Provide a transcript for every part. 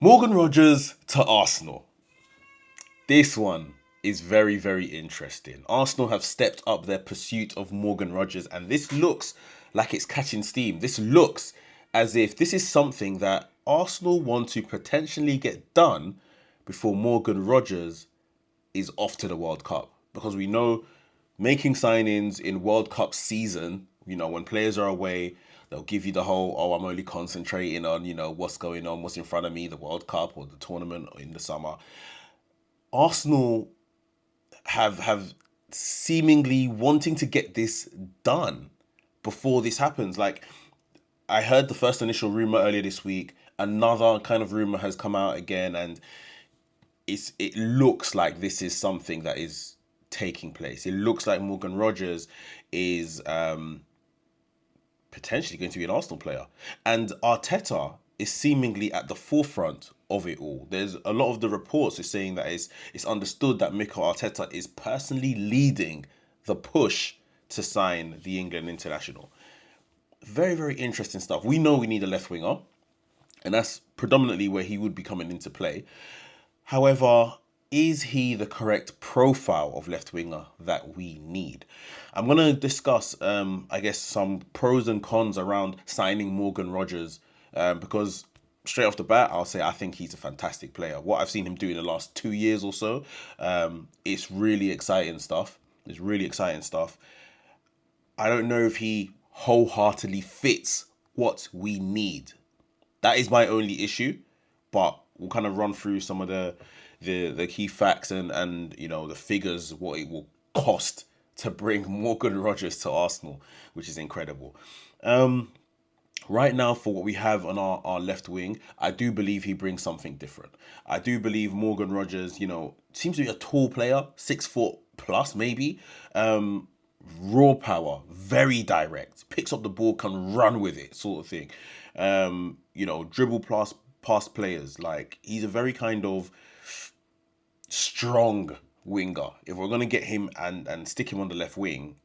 Morgan Rogers to Arsenal. This one is very, very interesting. Arsenal have stepped up their pursuit of Morgan Rogers, and this looks like it's catching steam. This looks as if this is something that Arsenal want to potentially get done before Morgan Rogers is off to the World Cup. Because we know making signings in World Cup season, when players are away, they'll give you the whole, oh, I'm only concentrating on, what's going on, what's in front of me, the World Cup or the tournament in the summer. Arsenal have seemingly wanting to get this done before this happens. Like, I heard the first initial rumor earlier this week. Another kind of rumor has come out again, and it looks like this is something that is taking place. It looks like Morgan Rogers is potentially going to be an Arsenal player. And Arteta is seemingly at the forefront of it all. There's a lot of the reports is saying that it's understood that Mikel Arteta is personally leading the push to sign the England international. Very, very interesting stuff. We know we need a left winger, and that's predominantly where he would be coming into play. However, is he the correct profile of left winger that we need? I'm going to discuss, I guess, some pros and cons around signing Morgan Rogers because straight off the bat, I'll say I think he's a fantastic player. What I've seen him do in the last 2 years or so, it's really exciting stuff. It's really exciting stuff. I don't know if he wholeheartedly fits what we need. That is my only issue, but we'll kind of run through some of the key facts and the figures, what it will cost to bring Morgan Rogers to Arsenal, which is incredible. Right now, for what we have on our left wing, I do believe he brings something different. I do believe Morgan Rogers, seems to be a tall player, 6 foot plus maybe. Raw power, very direct, picks up the ball, can run with it, sort of thing. Dribble past players. Like, he's a very kind of strong winger. If we're gonna get him and stick him on the left wing,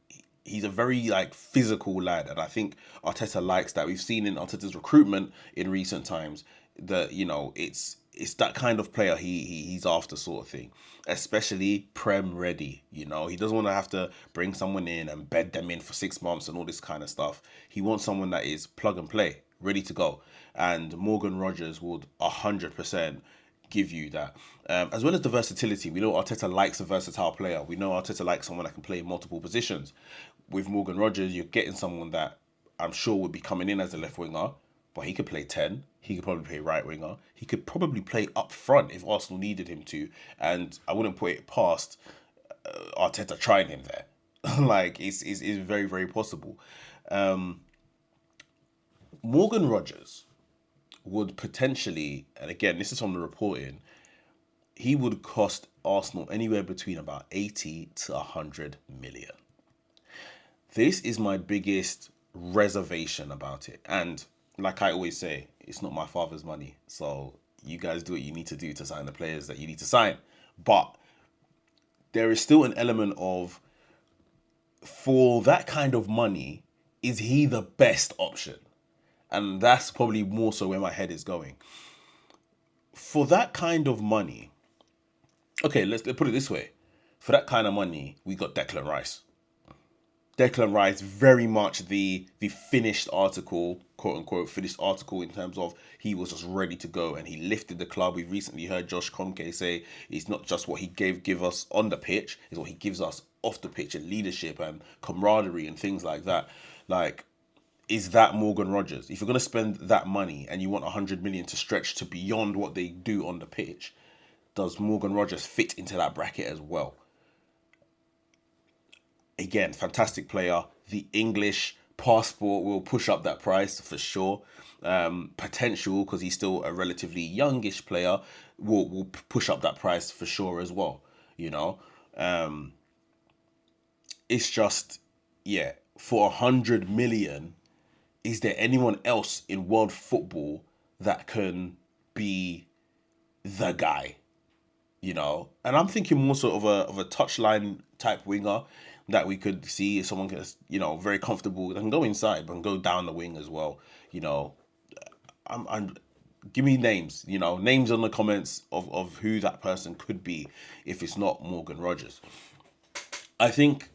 he's a very like physical lad, and I think Arteta likes that. We've seen in Arteta's recruitment in recent times that it's that kind of player he's after, sort of thing. Especially Prem ready. He doesn't want to have to bring someone in and bed them in for 6 months and all this kind of stuff. He wants someone that is plug and play, ready to go. And Morgan Rogers would 100% give you that. As well as the versatility. We know Arteta likes a versatile player. We know Arteta likes someone that can play in multiple positions. With Morgan Rogers, you're getting someone that I'm sure would be coming in as a left winger, but he could play 10. He could probably play right winger. He could probably play up front if Arsenal needed him to. And I wouldn't put it past Arteta trying him there. Like, it's very, very possible. Morgan Rogers would potentially, and again, this is from the reporting, he would cost Arsenal anywhere between about 80 to 100 million. This is my biggest reservation about it. And like I always say, it's not my father's money. So you guys do what you need to do to sign the players that you need to sign. But there is still an element of, for that kind of money, is he the best option? And that's probably more so where my head is going. For that kind of money, okay, let's put it this way. For that kind of money, we got Declan Rice. Declan Rice, very much the finished article, quote unquote, finished article in terms of he was just ready to go and he lifted the club. We've recently heard Josh Kroenke say it's not just what he give us on the pitch, it's what he gives us off the pitch, and leadership and camaraderie and things like that. Like, is that Morgan Rogers? If you're going to spend that money and you want 100 million to stretch to beyond what they do on the pitch, does Morgan Rogers fit into that bracket as well? Again, fantastic player. The English passport will push up that price for sure. Potential, because he's still a relatively youngish player, will push up that price for sure as well. It's just, yeah, for 100 million, is there anyone else in world football that can be the guy? And I'm thinking more sort of a touchline type winger that we could see if someone gets, very comfortable, that can go inside but can go down the wing as well. I'm Give me names, names on the comments of who that person could be if it's not Morgan Rogers. I think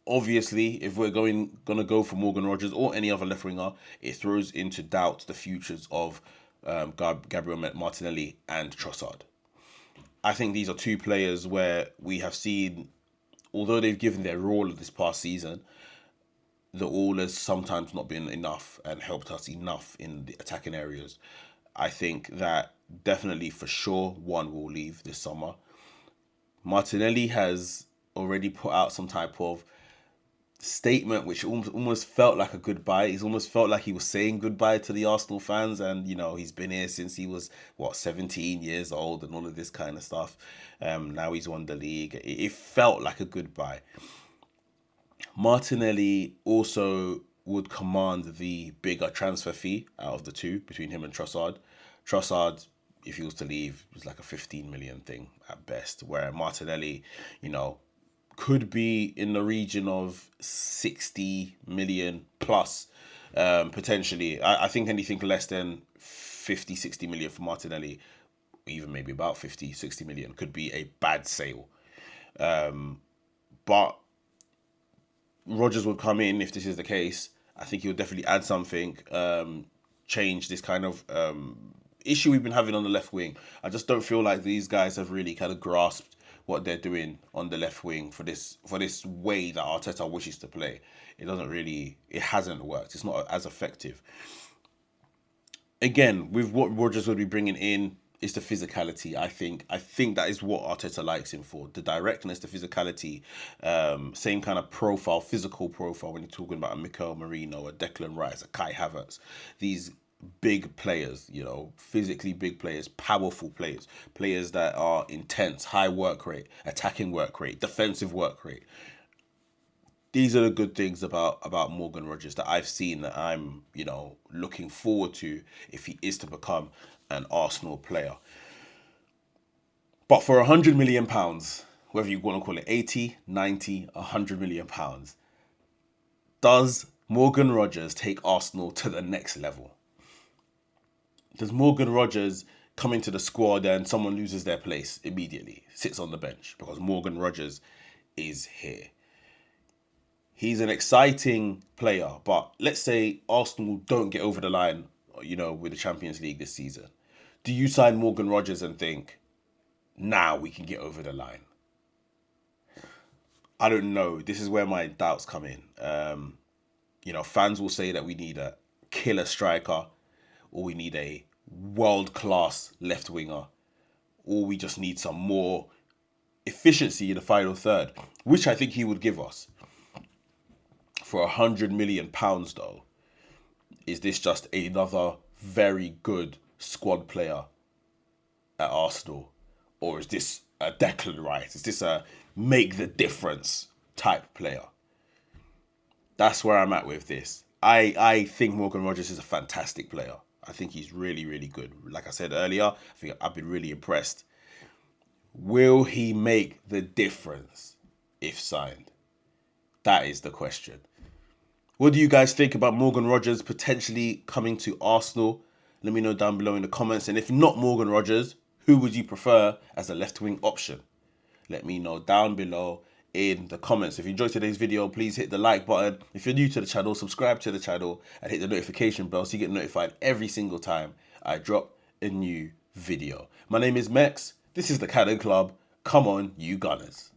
obviously if we're gonna go for Morgan Rogers or any other left winger, it throws into doubt the futures of Gabriel Martinelli and Trossard. I think these are two players where we have seen, although they've given their all this past season, the all has sometimes not been enough and helped us enough in the attacking areas. I think that definitely for sure one will leave this summer. Martinelli has already put out some type of statement which almost felt like a goodbye. He's almost felt like he was saying goodbye to the Arsenal fans, and he's been here since he was 17 years old and all of this kind of stuff. Now he's won the league. It felt like a goodbye. Martinelli also would command the bigger transfer fee out of the two between him and Trossard. Trossard, if he was to leave, was like a 15 million thing at best, where Martinelli, could be in the region of 60 million plus, potentially. I think anything less than 50, 60 million for Martinelli, even maybe about 50, 60 million, could be a bad sale. But Rodgers would come in if this is the case. I think he would definitely add something, change this kind of issue we've been having on the left wing. I just don't feel like these guys have really kind of grasped what they're doing on the left wing for this way that Arteta wishes to play. It hasn't worked. It's not as effective. Again, with what Rodgers will be bringing in, is the physicality. I think that is what Arteta likes him for. The directness, the physicality, same kind of profile, physical profile when you're talking about a Mikel Merino, a Declan Rice, a Kai Havertz. These big players, physically big players, powerful players, players that are intense, high work rate, attacking work rate, defensive work rate. These are the good things about Morgan Rogers that I've seen, that I'm, looking forward to if he is to become an Arsenal player. But for £100 million, whether you want to call it 80, 90, £100 million, does Morgan Rogers take Arsenal to the next level? Does Morgan Rogers come into the squad and someone loses their place immediately, sits on the bench because Morgan Rogers is here? He's an exciting player, but let's say Arsenal don't get over the line, with the Champions League this season. Do you sign Morgan Rogers and think, now we can get over the line? I don't know. This is where my doubts come in. Fans will say that we need a killer striker, or we need a world-class left winger, or we just need some more efficiency in the final third, which I think he would give us. For £100 million, though, is this just another very good squad player at Arsenal? Or is this a Declan Rice? Is this a make the difference type player? That's where I'm at with this. I think Morgan Rogers is a fantastic player. I think he's really, really good. Like I said earlier, I think I've been really impressed. Will he make the difference if signed? That is the question. What do you guys think about Morgan Rogers potentially coming to Arsenal? Let me know down below in the comments. And if not Morgan Rogers, who would you prefer as a left wing option? Let me know down below in the comments. If you enjoyed today's video, please hit the like button. If you're new to the channel, subscribe to the channel and hit the notification bell so you get notified every single time I drop a new video. My name is Mekz. This is the Cannon Club. Come on, you Gunners.